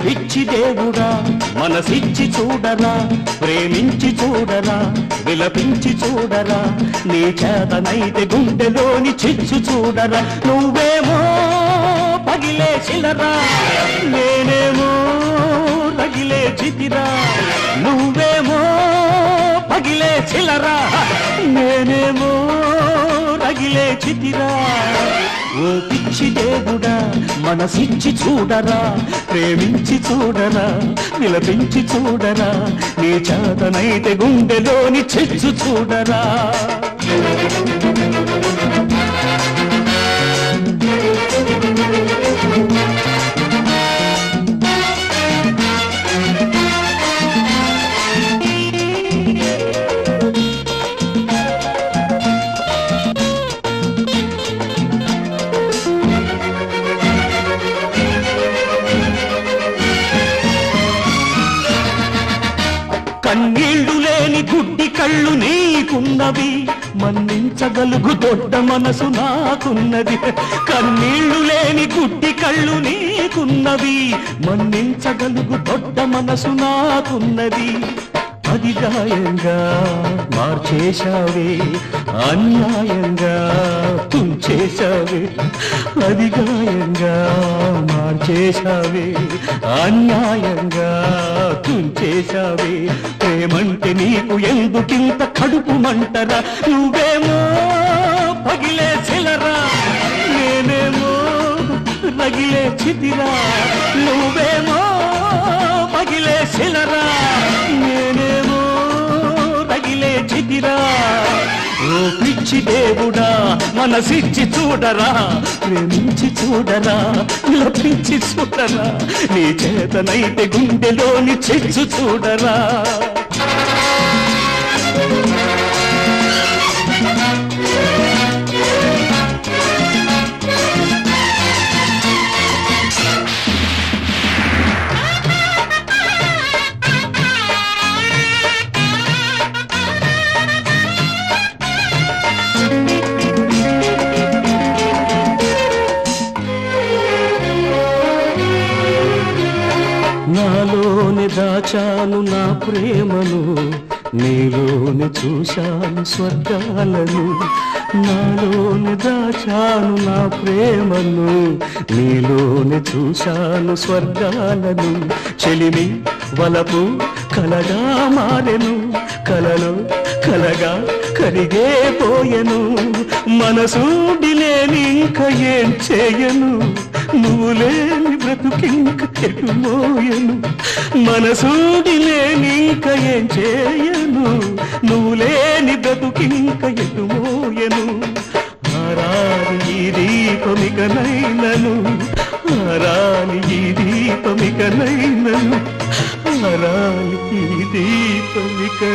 పిచ్చి దేవుడా మనసిచ్చి చూడరా, ప్రేమించి చూడరా, విలపించి చూడరా, నీ చేతనైతే గుండెలోని చిచ్చు చూడరా. నువ్వేమో పగిలే శిలరా, నేనేమో రగిలే చితిరా. నువ్వేమో పగిలే శిలరా, నేనేమో రగిలే చితిరా. ఓ పిచ్చి దేవుడా మనసిచ్చి చూడరా, ప్రేమించి చూడరా, విలపించి చూడరా, నీ చేతనైతే గుండెలోని చిచ్చు చూడరా. కన్నీళ్లు లేని గుడ్డి కళ్ళు నీకున్నవి, మన్నించగలుగు దొడ్డ మనసు నాకున్నది. కన్నీళ్లు లేని గుడ్డి కళ్ళు నీకున్నవి, మన్నించగలుగు దొడ్డ మనసు నాకున్నది. అది గాయంగా మార్చేశావే, అన్యాయంగా తుంచేశావే. అది గాయంగా మార్చేశావే, అన్యాయంగా తుంచేశావే. ప్రేమంటే నీకు ఎందుకింత కడుపు మంటరా. నువ్వేమో పగిలే శిలరా, నేనేమో రగిలే చితిరా. నువ్వేమో పగిలే శిలరా, నేనేమో రగిలే చితిరా. ఓ పిచ్చి దేవుడా మనసిచ్చి చూడరా, ప్రేమించి చూడరా, విలపించి చూడరా, నీ చేతనైతే గుండెలోని చిచ్చు చూడరా. నాలోని దాచాను నా ప్రేమను, నీలోని చూశాను స్వర్గాలను. నాలోని దాచాను నా ప్రేమను, నీలోని చూశాను స్వర్గాలను. చెలిమి వలపు కలగా మారెను, కలలో కలగా కరిగే పోయెను. మనసు లేని ఇంక ఏం చేయను, నువ్వు లేని బ్రతుకింక ఎటుమోయను. మనసు లేని ఇంక ఏం చేయను, నువ్వు లేని బ్రతుకింక ఎటుమోయను. ఆరాలి ఈ దీపమికనైనను, ఆరాలి ఈ దీపమికనైనను, ఆరాలి ఈ దీపమికనైనను.